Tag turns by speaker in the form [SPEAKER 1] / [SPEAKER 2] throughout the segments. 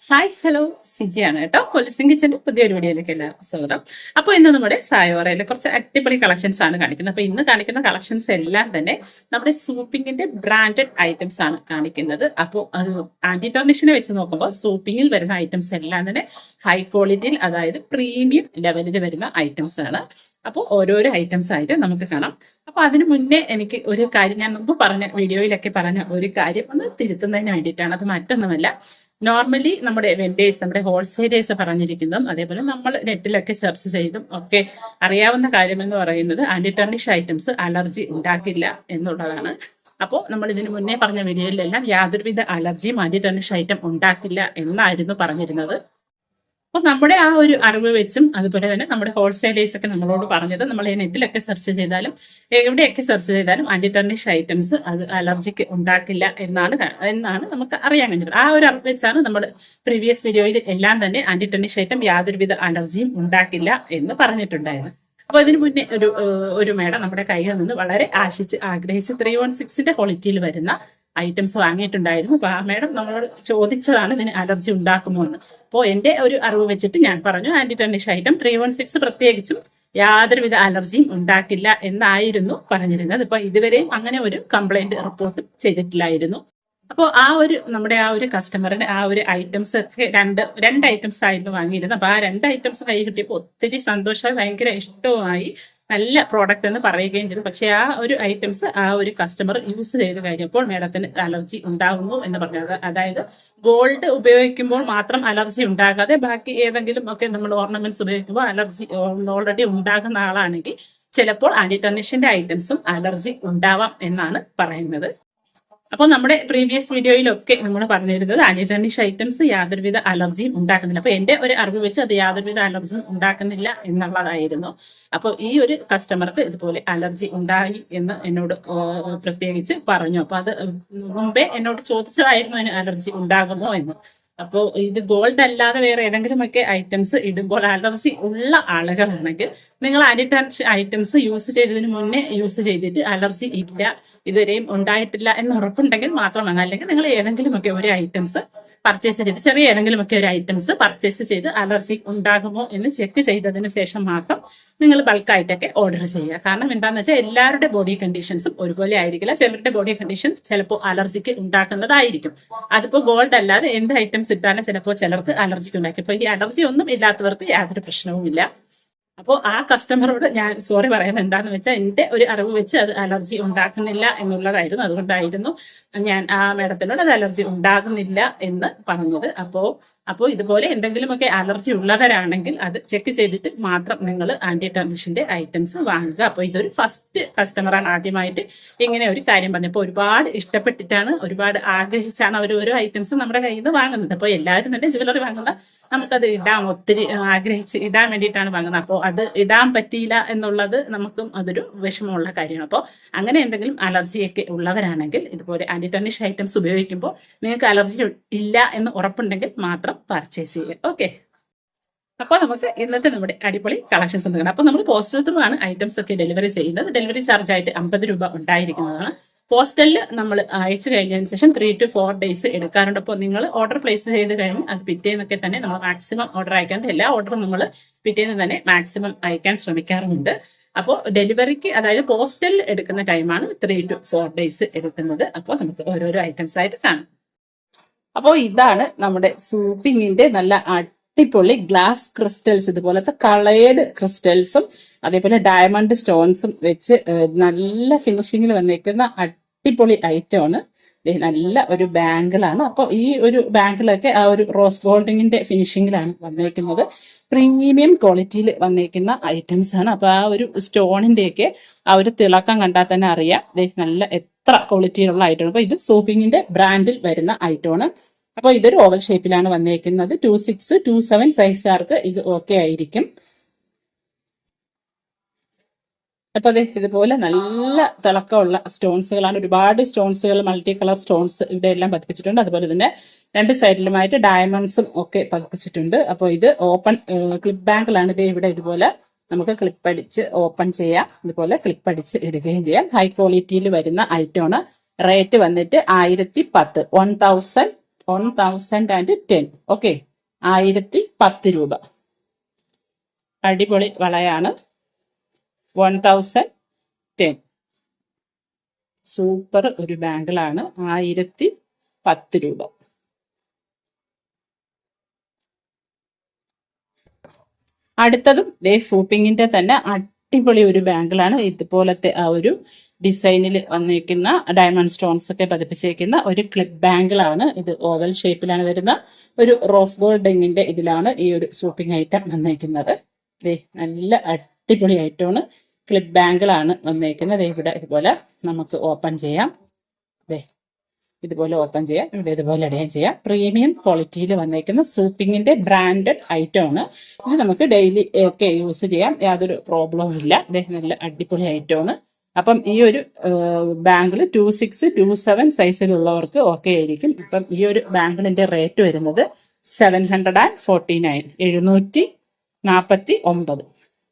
[SPEAKER 1] Hi hello സിജിയാണ് കേട്ടോ. കൊലിസിംഗ് കിച്ചന്റെ പുതിയൊരു വീഡിയോയിലേക്ക് എല്ലാവർക്കും സ്വാഗതം. അപ്പോൾ ഇന്ന് നമ്മുടെ സായോറയിലെ കുറച്ച് അടിപൊളി കളക്ഷൻസ് ആണ് കാണിക്കുന്നത്. അപ്പോൾ ഇന്ന് കാണിക്കുന്ന കളക്ഷൻസ് എല്ലാം തന്നെ നമ്മുടെ സൂപ്പിങ്ങിന്റെ ബ്രാൻഡഡ് ഐറ്റംസ് ആണ് കാണിക്കുന്നത്. അപ്പോൾ അത് ആന്റി ടർണിഷിനെ വെച്ച് നോക്കുമ്പോൾ സൂപ്പിങ്ങിൽ വരുന്ന ഐറ്റംസ് എല്ലാം തന്നെ ഹൈ ക്വാളിറ്റിയിൽ, അതായത് പ്രീമിയം ലെവലിൽ വരുന്ന ഐറ്റംസ് ആണ്. അപ്പോൾ ഓരോരോ ഐറ്റംസ് ആയിട്ട് നമുക്ക് കാണാം. അപ്പൊ അതിനു മുന്നേ എനിക്ക് ഒരു കാര്യം, ഞാൻ മുമ്പ് പറഞ്ഞ വീഡിയോയിലൊക്കെ പറഞ്ഞ ഒരു കാര്യം ഒന്ന് തിരുത്തുന്നതിന് വേണ്ടിയിട്ടാണ്. അത് മറ്റൊന്നുമല്ല, നോർമലി നമ്മുടെ വെൻഡേഴ്സ്, നമ്മുടെ ഹോൾസെയിലേഴ്സ് പറഞ്ഞിരിക്കുന്നതും അതേപോലെ നമ്മൾ നെറ്റിലൊക്കെ സെർച്ച് ചെയ്തും ഒക്കെ അറിയാവുന്ന കാര്യമെന്ന് പറയുന്നത് ആന്റി ടർണിഷ് ഐറ്റംസ് അലർജി ഉണ്ടാക്കില്ല എന്നുള്ളതാണ്. അപ്പോൾ നമ്മൾ ഇതിനു മുന്നേ പറഞ്ഞ വീഡിയോയിലെല്ലാം യാതൊരുവിധ അലർജിയും ആന്റി ടർണിഷ് ഐറ്റം ഉണ്ടാക്കില്ല എന്നായിരുന്നു പറഞ്ഞിരുന്നത്. അപ്പോൾ നമ്മുടെ ആ ഒരു അറിവ് വെച്ചും അതുപോലെ തന്നെ നമ്മുടെ ഹോൾസെയിലേഴ്സ് ഒക്കെ നമ്മളോട് പറഞ്ഞത്, നമ്മൾ ഈ നെറ്റിലൊക്കെ സെർച്ച് ചെയ്താലും എവിടെയൊക്കെ സെർച്ച് ചെയ്താലും ആന്റി ടർണിഷ് ഐറ്റംസ് അത് അലർജിക്ക് ഉണ്ടാക്കില്ല എന്നാണ് നമുക്ക് അറിയാൻ കഴിഞ്ഞത്. ആ ഒരു അറിവ് വെച്ചാണ് നമ്മൾ പ്രീവിയസ് വീഡിയോയിൽ എല്ലാം തന്നെ ആന്റി ടർണിഷ് ഐറ്റം യാതൊരുവിധ അലർജിയും ഉണ്ടാക്കില്ല എന്ന് പറഞ്ഞിട്ടുണ്ടായിരുന്നു. അപ്പൊ അതിനു മുന്നേ ഒരു മേഡം നമ്മുടെ കയ്യിൽ നിന്ന് വളരെ ആഗ്രഹിച്ച് 316ന്റെ ക്വാളിറ്റിയിൽ വരുന്ന ഐറ്റംസ് വാങ്ങിയിട്ടുണ്ടായിരുന്നു. അപ്പൊ ആ മേഡം നമ്മളോട് ചോദിച്ചതാണ് ഇതിന് അലർജി ഉണ്ടാക്കുമോ എന്ന്. അപ്പോൾ എന്റെ ഒരു അറിവ് വെച്ചിട്ട് ഞാൻ പറഞ്ഞു, ആന്റി ടർണിഷ് ഐറ്റം 316 പ്രത്യേകിച്ചും യാതൊരുവിധ അലർജിയും ഉണ്ടാക്കില്ല എന്നായിരുന്നു പറഞ്ഞിരുന്നത്. ഇപ്പൊ ഇതുവരെയും അങ്ങനെ ഒരു കംപ്ലൈന്റ് റിപ്പോർട്ട് ചെയ്തിട്ടില്ലായിരുന്നു. അപ്പോൾ നമ്മുടെ ആ ഒരു കസ്റ്റമറിന് ആ ഒരു ഐറ്റംസ് ഒക്കെ രണ്ട് ഐറ്റംസ് ആയിരുന്നു വാങ്ങിയിരുന്നത്. അപ്പൊ ആ രണ്ട് ഐറ്റംസ് കൈ കിട്ടിയപ്പോൾ ഒത്തിരി സന്തോഷമായി, ഭയങ്കര ഇഷ്ടവുമായി, നല്ല പ്രോഡക്റ്റ് എന്ന് പറയുകയും ചെയ്തു. പക്ഷെ ആ ഒരു ഐറ്റംസ് ആ ഒരു കസ്റ്റമർ യൂസ് ചെയ്ത് കഴിഞ്ഞപ്പോൾ മേഡത്തിന് അലർജി ഉണ്ടാകുന്നു എന്ന് പറഞ്ഞത്. അതായത് ഗോൾഡ് ഉപയോഗിക്കുമ്പോൾ മാത്രം അലർജി ഉണ്ടാകാതെ ബാക്കി ഏതെങ്കിലും ഒക്കെ നമ്മൾ ഓർണമെന്റ്സ് ഉപയോഗിക്കുമ്പോൾ അലർജി ഓൾറെഡി ഉണ്ടാകുന്ന ആളാണെങ്കിൽ ചിലപ്പോൾ ആന്റി ടർണിഷിന്റെ ഐറ്റംസും അലർജി ഉണ്ടാവാം എന്നാണ് പറയുന്നത്. അപ്പോൾ നമ്മുടെ പ്രീവിയസ് വീഡിയോയിലൊക്കെ നമ്മൾ പറഞ്ഞിരുന്നത് ആന്റി ടർണിഷ് ഐറ്റംസ് യാതൊരുവിധ അലർജിയും ഉണ്ടാക്കുന്നില്ല. അപ്പൊ എന്റെ ഒരു അറിവ് വെച്ച് അത് യാതൊരുവിധ അലർജിയും ഉണ്ടാക്കുന്നില്ല എന്നുള്ളതായിരുന്നു. അപ്പോൾ ഈ ഒരു കസ്റ്റമർക്ക് ഇതുപോലെ അലർജി ഉണ്ടായി എന്ന് എന്നോട് പ്രത്യേകിച്ച് പറഞ്ഞു. അപ്പൊ അത് മുമ്പേ എന്നോട് ചോദിച്ചതായിരുന്നു അതിന് അലർജി ഉണ്ടാകുമോ എന്ന്. അപ്പോൾ ഇത് ഗോൾഡ് അല്ലാതെ വേറെ ഏതെങ്കിലുമൊക്കെ ഐറ്റംസ് ഇടുമ്പോൾ അലർജി ഉള്ള ആളുകളാണെങ്കിൽ നിങ്ങൾ ആന്റി ടർണിഷ് ഐറ്റംസ് യൂസ് ചെയ്തതിന് മുന്നേ യൂസ് ചെയ്തിട്ട് അലർജി ഇല്ല, ഇതുവരെയും ഉണ്ടായിട്ടില്ല എന്ന് ഉറപ്പുണ്ടെങ്കിൽ മാത്രം വാങ്ങാം. അല്ലെങ്കിൽ നിങ്ങൾ ഏതെങ്കിലുമൊക്കെ ഒരു ഐറ്റംസ് പർച്ചേസ് ചെയ്ത്, ചെറിയ ഏതെങ്കിലുമൊക്കെ ഒരു ഐറ്റംസ് പർച്ചേസ് ചെയ്ത് അലർജി ഉണ്ടാകുമോ എന്ന് ചെക്ക് ചെയ്തതിന് ശേഷം മാത്രം നിങ്ങൾ ബൾക്കായിട്ടൊക്കെ ഓർഡർ ചെയ്യുക. കാരണം എന്താണെന്ന് വെച്ചാൽ എല്ലാവരുടെ ബോഡി കണ്ടീഷൻസും ഒരുപോലെ ആയിരിക്കില്ല. ചിലരുടെ ബോഡി കണ്ടീഷൻ ചിലപ്പോൾ അലർജിക്ക് ഉണ്ടാക്കുന്നതായിരിക്കും. അതിപ്പോൾ ഗോൾഡ് അല്ലാതെ എന്ത് ഐറ്റംസ് ഇട്ടാലും ചിലപ്പോൾ ചിലർക്ക് അലർജിക്ക് ഉണ്ടാക്കി. ഇപ്പോൾ ഈ അലർജി ഒന്നും ഇല്ലാത്തവർക്ക് യാതൊരു പ്രശ്നവുമില്ല. അപ്പോൾ ആ കസ്റ്റമറോട് ഞാൻ സോറി പറയുന്നത് എന്താണെന്ന് വെച്ചാൽ എന്റെ ഒരു അറിവ് വെച്ച് അത് അലർജി ഉണ്ടാക്കുന്നില്ല എന്നുള്ളതായിരുന്നു. അതുകൊണ്ടായിരുന്നു ഞാൻ ആ മേഡത്തിനോട് അത് അലർജി ഉണ്ടാകുന്നില്ല എന്ന് പറഞ്ഞത്. അപ്പോൾ ഇതുപോലെ എന്തെങ്കിലുമൊക്കെ അലർജി ഉള്ളവരാണെങ്കിൽ അത് ചെക്ക് ചെയ്തിട്ട് മാത്രം നിങ്ങൾ ആന്റി ടർണിഷിന്റെ ഐറ്റംസ് വാങ്ങുക. അപ്പോൾ ഇതൊരു ഫസ്റ്റ് കസ്റ്റമറാണ് ആദ്യമായിട്ട് ഇങ്ങനെ ഒരു കാര്യം പറഞ്ഞപ്പോൾ ഒരുപാട് ഇഷ്ടപ്പെട്ടിട്ടാണ്, ഒരുപാട് ആഗ്രഹിച്ചാണ് അവർ ഓരോ ഐറ്റംസും നമ്മുടെ കയ്യിൽ നിന്ന് വാങ്ങുന്നത്. അപ്പോൾ എല്ലാവരും തന്നെ ജ്വല്ലറി വാങ്ങുന്ന നമുക്കത് ഇടാം, ഒത്തിരി ആഗ്രഹിച്ച് ഇടാൻ വേണ്ടിയിട്ടാണ് വാങ്ങുന്നത്. അപ്പോൾ അത് ഇടാൻ പറ്റിയില്ല എന്നുള്ളത് നമുക്കും അതൊരു വിഷമമുള്ള കാര്യമാണ്. അപ്പോൾ അങ്ങനെ എന്തെങ്കിലും അലർജിയൊക്കെ ഉള്ളവരാണെങ്കിൽ ഇതുപോലെ ആന്റി ടർണിഷ് ഐറ്റംസ് ഉപയോഗിക്കുമ്പോൾ നിങ്ങൾക്ക് അലർജി ഇല്ല എന്ന് ഉറപ്പുണ്ടെങ്കിൽ മാത്രം പർച്ചേസ് ചെയ്യുക. ഓക്കെ, അപ്പോൾ നമുക്ക് ഇന്നത്തെ നമ്മുടെ അടിപൊളി കളക്ഷൻസ് ഉണ്ട്. അപ്പോൾ നമ്മൾ പോസ്റ്റൽ ത്രൂ ആണ് ഐറ്റംസ് ഒക്കെ ഡെലിവറി ചെയ്യുന്നത്. ഡെലിവറി ചാർജ് ആയിട്ട് 50 രൂപ ഉണ്ടായിരിക്കുന്നതാണ്. പോസ്റ്റലിൽ നമ്മൾ അയച്ചു കഴിഞ്ഞതിന് ശേഷം 3 to 4 days എടുക്കാറുണ്ട്. അപ്പോൾ നിങ്ങൾ ഓർഡർ പ്ലേസ് ചെയ്ത് കഴിഞ്ഞ് അത് പിറ്റേന്നൊക്കെ തന്നെ നമ്മൾ മാക്സിമം ഓർഡർ അയക്കാൻ, എല്ലാ ഓർഡറും നമ്മൾ പിറ്റേന്ന് തന്നെ മാക്സിമം അയക്കാൻ ശ്രമിക്കാറുമുണ്ട്. അപ്പോൾ ഡെലിവറിക്ക്, അതായത് പോസ്റ്റലിൽ എടുക്കുന്ന ടൈമാണ് 3 to 4 days എടുക്കുന്നത്. അപ്പോൾ നമുക്ക് ഓരോരോ ഐറ്റംസ് ആയിട്ട് കാണാം. അപ്പോൾ ഇതാണ് നമ്മുടെ സൂപ്പിങ്ങിന്റെ നല്ല അടിപൊളി ഗ്ലാസ് ക്രിസ്റ്റൽസ്, ഇതുപോലത്തെ കളേർഡ് ക്രിസ്റ്റൽസും അതേപോലെ ഡയമണ്ട് സ്റ്റോൺസും വെച്ച് നല്ല ഫിനിഷിങ്ങിൽ വന്നിരിക്കുന്ന അടിപൊളി ഐറ്റമാണ്. നല്ല ഒരു ബാങ്കിളാണ്. അപ്പോൾ ഈ ഒരു ബാങ്കിലൊക്കെ ആ ഒരു റോസ് ഗോൾഡിങ്ങിന്റെ ഫിനിഷിങ്ങിലാണ് വന്നിരിക്കുന്നത്. പ്രീമിയം ക്വാളിറ്റിയിൽ വന്നിരിക്കുന്ന ഐറ്റംസ് ആണ്. അപ്പൊ ആ ഒരു സ്റ്റോണിന്റെയൊക്കെ ആ ഒരു തിളക്കം കണ്ടാൽ തന്നെ അറിയാം നല്ല എത്ര ക്വാളിറ്റിയിലുള്ള ഐറ്റമാണ്. അപ്പൊ ഇത് സൂപ്പിങ്ങിന്റെ ബ്രാൻഡിൽ വരുന്ന ഐറ്റമാണ്. അപ്പൊ ഇതൊരു ഓവൽ ഷേപ്പിലാണ് വന്നിരിക്കുന്നത്. 26, 27 സൈസുകാർക്ക് ഇത് ഓക്കെ ആയിരിക്കും. അപ്പൊ അതെ, ഇതുപോലെ നല്ല തിളക്കമുള്ള സ്റ്റോൺസുകളാണ്. ഒരുപാട് സ്റ്റോൺസുകൾ, മൾട്ടി കളർ സ്റ്റോൺസ് ഇവിടെ എല്ലാം പതിപ്പിച്ചിട്ടുണ്ട്. അതുപോലെ തന്നെ രണ്ട് സൈഡിലുമായിട്ട് ഡയമണ്ട്സും ഒക്കെ പതിപ്പിച്ചിട്ടുണ്ട്. അപ്പോൾ ഇത് ഓപ്പൺ ക്ലിപ്പ് ബാങ്കിലാണ്. ഇത് ഇവിടെ ഇതുപോലെ നമുക്ക് ക്ലിപ്പ് അടിച്ച് ഓപ്പൺ ചെയ്യാം, ഇതുപോലെ ക്ലിപ്പ് അടിച്ച് ഇടുകയും ചെയ്യാം. ഹൈ ക്വാളിറ്റിയിൽ വരുന്ന ഐറ്റമാണ്. റേറ്റ് വന്നിട്ട് 1010, 1010. ഓക്കെ, 1010 രൂപ. അടിപൊളി വളയാണ്. 1010. സൂപ്പർ ഒരു ബാങ്കിളാണ്. 1010 രൂപ. അടുത്തതും സൂപ്പിങ്ങിന്റെ തന്നെ അടിപൊളി ഒരു ബാങ്കിളാണ്. ഇതുപോലത്തെ ആ ഒരു ഡിസൈനിൽ വന്നിരിക്കുന്ന ഡയമണ്ട് സ്റ്റോൺസ് ഒക്കെ പതിപ്പിച്ചിരിക്കുന്ന ഒരു ക്ലിപ്പ് ബാങ്കിളാണ്. ഇത് ഓവൽ ഷേപ്പിലാണ് വരുന്ന ഒരു റോസ് ഗോൾഡിങ്ങിന്റെ ഇതിലാണ് ഈ ഒരു സൂപ്പിംഗ് ഐറ്റം വന്നിരിക്കുന്നത്. നല്ല അടിപൊളി ഐറ്റമാണ്. ക്ലിപ്പ് ബാങ്കിളാണ് വന്നിരിക്കുന്നത്. ഇവിടെ ഇതുപോലെ നമുക്ക് ഓപ്പൺ ചെയ്യാം. ഇതുപോലെ ഓപ്പൺ ചെയ്യാം, ഇവിടെ ഇതുപോലെ ഇടുകയും ചെയ്യാം. പ്രീമിയം ക്വാളിറ്റിയിൽ വന്നേക്കുന്ന സൂപ്പിങ്ങിന്റെ ബ്രാൻഡഡ് ഐറ്റം ആണ്. ഇത് നമുക്ക് ഡെയിലി ഒക്കെ യൂസ് ചെയ്യാം, യാതൊരു പ്രോബ്ലവും ഇല്ല. നല്ല അടിപൊളി ഐറ്റമാണ്. അപ്പം ഈ ഒരു ബാങ്കിൾ 26, 27 സൈസിലുള്ളവർക്ക് ഓക്കെ ആയിരിക്കും. ഇപ്പം ഈ ഒരു ബാങ്കിളിന്റെ റേറ്റ് വരുന്നത് 749, 749.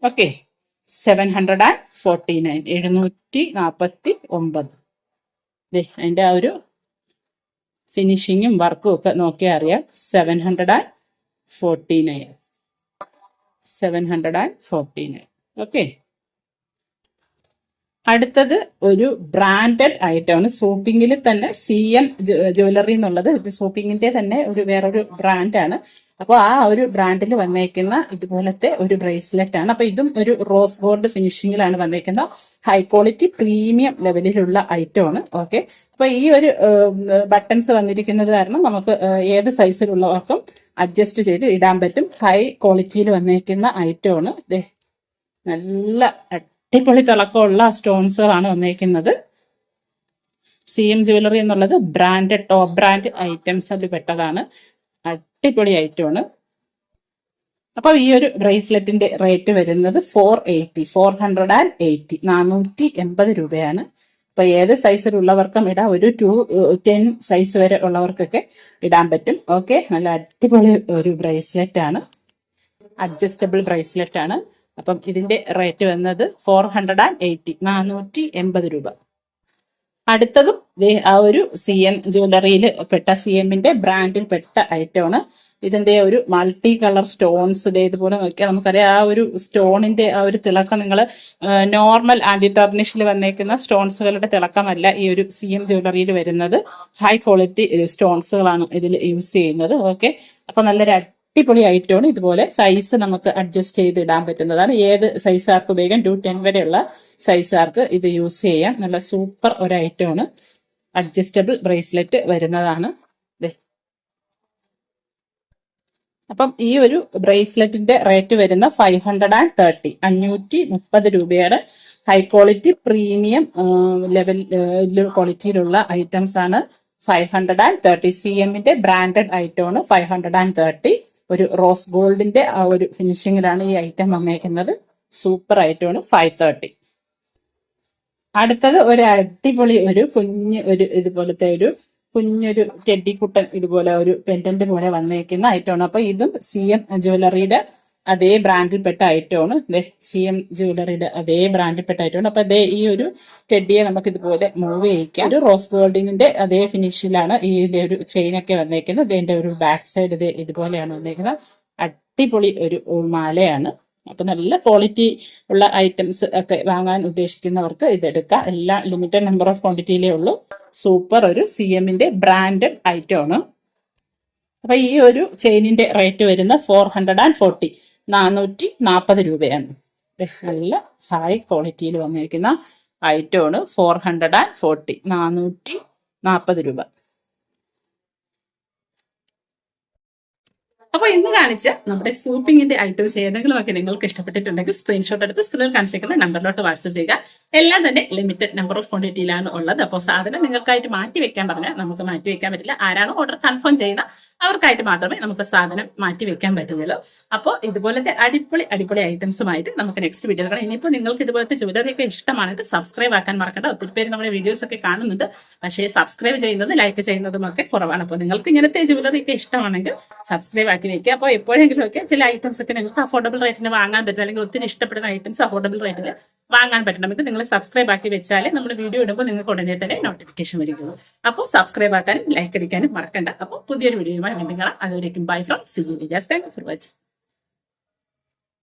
[SPEAKER 1] ഓക്കെ, 749, 749. അതിന്റെ ആ ഒരു ഫിനിഷിങ്ങും വർക്കും ഒക്കെ നോക്കിയാൽ അറിയാം. 749, 749. ഓക്കെ, അടുത്തത് ഒരു ബ്രാൻഡഡ് ഐറ്റമാണ്. സൂപ്പിങ്ങിൽ തന്നെ CM ജ്വല്ലറി എന്നുള്ളത് ഇത് സൂപ്പിങ്ങിന്റെ തന്നെ ഒരു വേറൊരു ബ്രാൻഡാണ്. അപ്പോൾ ആ ഒരു ബ്രാൻഡിൽ വന്നേക്കുന്ന ഇതുപോലത്തെ ഒരു ബ്രേസ്ലെറ്റ് ആണ്. അപ്പൊ ഇതും ഒരു റോസ് ഗോൾഡ് ഫിനിഷിങ്ങിലാണ് വന്നേക്കുന്ന ഹൈ ക്വാളിറ്റി പ്രീമിയം ലെവലിലുള്ള ഐറ്റമാണ്. ഓക്കെ, അപ്പൊ ഈ ഒരു ബട്ടൺസ് വന്നിരിക്കുന്നത് കാരണം നമുക്ക് ഏത് സൈസിലുള്ളവർക്കും അഡ്ജസ്റ്റ് ചെയ്ത് ഇടാൻ പറ്റും. ഹൈ ക്വാളിറ്റിയിൽ വന്നേക്കുന്ന ഐറ്റമാണ്. നല്ല അടിപൊളി തിളക്കമുള്ള സ്റ്റോൺസുകളാണ് വന്നേക്കുന്നത്. CM ജ്വല്ലറി എന്നുള്ളത് ബ്രാൻഡഡ് ടോപ്പ് ബ്രാൻഡ് ഐറ്റംസ് അതിൽ പെട്ടതാണ്. അടിപൊളി ഐറ്റമാണ്. അപ്പൊ ഈ ഒരു ബ്രേസ്ലെറ്റിന്റെ റേറ്റ് വരുന്നത് 480, 480 രൂപയാണ്. അപ്പൊ ഏത് സൈസിലുള്ളവർക്കും ഇടാം. ഒരു 10 സൈസ് വരെ ഉള്ളവർക്കൊക്കെ ഇടാൻ പറ്റും. ഓക്കെ, നല്ല അടിപൊളി ഒരു ബ്രേസ്ലെറ്റ് ആണ്. അഡ്ജസ്റ്റബിൾ ബ്രേസ്ലെറ്റ് ആണ്. അപ്പം ഇതിന്റെ റേറ്റ് വന്നത് 480, 480 രൂപ. അടുത്തതും ആ ഒരു CM ജ്വല്ലറിയിൽ പെട്ട CMന്റെ ബ്രാൻഡിൽ പെട്ട ഐറ്റമാണ്. ഇതിന്റെ ഒരു മൾട്ടി കളർ സ്റ്റോൺസ് ഇതുപോലെ നോക്കിയാൽ നമുക്കറിയാം. ആ ഒരു സ്റ്റോണിന്റെ ആ ഒരു തിളക്കം നിങ്ങൾ നോർമൽ ആന്റി ടർണിഷിൽ വന്നേക്കുന്ന സ്റ്റോൺസുകളുടെ തിളക്കമല്ല ഈ ഒരു CM ജ്വല്ലറിയിൽ വരുന്നത്. ഹൈ ക്വാളിറ്റി സ്റ്റോൺസുകളാണ് ഇതിൽ യൂസ് ചെയ്യുന്നത്. ഓക്കെ, അപ്പൊ നല്ലൊരു അടിപൊളി ഐറ്റമാണ്. ഇതുപോലെ സൈസ് നമുക്ക് അഡ്ജസ്റ്റ് ചെയ്ത് ഇടാൻ പറ്റുന്നതാണ്. ഏത് സൈസുകാർക്ക് ഉപയോഗിക്കാം. 210 വരെയുള്ള സൈസുകാർക്ക് ഇത് യൂസ് ചെയ്യാം. നല്ല സൂപ്പർ ഒരു ഐറ്റമാണ്. അഡ്ജസ്റ്റബിൾ ബ്രേസ്ലെറ്റ് വരുന്നതാണ്. അപ്പം ഈ ഒരു ബ്രേസ്ലെറ്റിന്റെ റേറ്റ് വരുന്ന 530, 530 രൂപയുടെ ഹൈ ക്വാളിറ്റി പ്രീമിയം ലെവൽ ക്വാളിറ്റിയിലുള്ള ഐറ്റംസ് ആണ്. 530 CMന്റെ ബ്രാൻഡഡ് ഐറ്റമാണ്. 530 ഒരു റോസ് ഗോൾഡിന്റെ ആ ഒരു ഫിനിഷിങ്ങിലാണ് ഈ ഐറ്റം വന്നേക്കുന്നത്. സൂപ്പർ ഐറ്റമാണ്. 530. അടുത്തത് ഒരു അടിപൊളി ഒരു കുഞ്ഞ് ഒരു ഇതുപോലത്തെ ഒരു കുഞ്ഞൊരു ടെഡിക്കുട്ടൻ ഇതുപോലെ ഒരു പെൻഡന്റ് പോലെ വന്നേക്കുന്ന ഐറ്റമാണ്. അപ്പൊ ഇതും CM ജ്വല്ലറിയുടെ അതേ ബ്രാൻഡിൽപ്പെട്ട ഐറ്റമാണ്. CM ജ്വല്ലറിയുടെ അതേ ബ്രാൻഡിൽപ്പെട്ട ഐറ്റമാണ്. അപ്പൊ ഈ ഒരു ടെഡിയെ നമുക്ക് ഇതുപോലെ മൂവ് ചെയ്യിക്കാം. ഒരു റോസ് ഗോൾഡിന്റെ അതേ ഫിനിഷിലാണ് ഇതിന്റെ ഒരു ചെയിനൊക്കെ വന്നേക്കുന്നത്. ഇതിന്റെ ഒരു ബാക്ക് സൈഡ് ഇതുപോലെയാണ് വന്നേക്കുന്നത്. അടിപൊളി ഒരു മാലയാണ്. അപ്പൊ നല്ല ക്വാളിറ്റി ഉള്ള ഐറ്റംസ് ഒക്കെ വാങ്ങാൻ ഉദ്ദേശിക്കുന്നവർക്ക് ഇതെടുക്കാം. എല്ലാം ലിമിറ്റഡ് നമ്പർ ഓഫ് ക്വാണ്ടിറ്റിയിലേ ഉള്ളൂ. സൂപ്പർ ഒരു CMന്റെ ബ്രാൻഡഡ് ഐറ്റമാണ്. അപ്പൊ ഈ ഒരു ചെയിനിന്റെ റേറ്റ് വരുന്ന 440, 440 രൂപയാണ്. നല്ല ഹൈ ക്വാളിറ്റിയിൽ വന്നിരിക്കുന്ന ഐറ്റമാണ്. 440, 440 രൂപ. അപ്പൊ ഇന്ന് കാണിച്ച നമ്മുടെ സൂപ്പിങ്ങിന്റെ ഐറ്റംസ് ഏതെങ്കിലും ഒക്കെ നിങ്ങൾക്ക് ഇഷ്ടപ്പെട്ടിട്ടുണ്ടെങ്കിൽ സ്ക്രീൻഷോട്ട് എടുത്ത് സ്ക്രീനിൽ കാണിച്ചിരിക്കുന്ന നമ്പറിലോട്ട് വാട്സ്ആപ്പ് ചെയ്യുക. എല്ലാം തന്നെ ലിമിറ്റഡ് നമ്പർ ഓഫ് ക്വാണ്ടിറ്റിയിലാണ് ഉള്ളത്. അപ്പോൾ സാധനം നിങ്ങൾക്കായിട്ട് മാറ്റി വെക്കാൻ പറഞ്ഞാൽ നമുക്ക് മാറ്റി വെക്കാൻ പറ്റില്ല. ആരാണോ ഓർഡർ കൺഫേം ചെയ്യുന്ന അവർക്കായിട്ട് മാത്രമേ നമുക്ക് സാധനം മാറ്റി വെക്കാൻ പറ്റുകയുള്ളൂ. അപ്പോൾ ഇതുപോലത്തെ അടിപൊളി ഐറ്റംസുമായിട്ട് നമുക്ക് നെക്സ്റ്റ് വീഡിയോ കാണാം. ഇനിയിപ്പോൾ നിങ്ങൾക്ക് ഇതുപോലത്തെ ജ്വല്ലറി ഒക്കെ ഇഷ്ടമാണെങ്കിൽ സബ്സ്ക്രൈബ് ആക്കാൻ മറക്കണ്ട. ഒത്തിരി പേര് നമ്മുടെ വീഡിയോസ് ഒക്കെ കാണുന്നുണ്ട്, പക്ഷേ സബ്സ്ക്രൈബ് ചെയ്യുന്നത് ലൈക്ക് ചെയ്യുന്നതും ഒക്കെ കുറവാണ്. അപ്പോൾ നിങ്ങൾക്ക് ഇങ്ങനത്തെ ജ്വല്ലറി ഒക്കെ ഇഷ്ടമാണെങ്കിൽ സബ്സ്ക്രൈബ് ആക്കി വെക്കുക. അപ്പോൾ എപ്പോഴെങ്കിലും ഒക്കെ ചില ഐറ്റംസ് ഒക്കെ നിങ്ങൾക്ക് അഫോർഡബിൾ റേറ്റിന് വാങ്ങാൻ പറ്റും, അല്ലെങ്കിൽ ഒത്തിരി ഇഷ്ടപ്പെടുന്ന ഐറ്റംസ് അഫോർഡബിൾ റേറ്റിൽ വാങ്ങാൻ പറ്റണമെങ്കിൽ നിങ്ങൾ സബ്സ്ക്രൈബ് ആക്കി വെച്ചാലേ നമ്മൾ വീഡിയോ ഇടുമ്പോൾ നിങ്ങൾക്ക് ഉടനെ തന്നെ നോട്ടിഫിക്കേഷൻ വരികയുള്ളൂ. അപ്പോൾ സബ്സ്ക്രൈബ് ആക്കാനും ലൈക്ക് അടിക്കാനും മറക്കണ്ട. അപ്പോൾ പുതിയൊരു വീഡിയോയുമായി വീണ്ടും കാണാം. അതുവരേക്കും bye from Siju Lija's. Thank you for watching.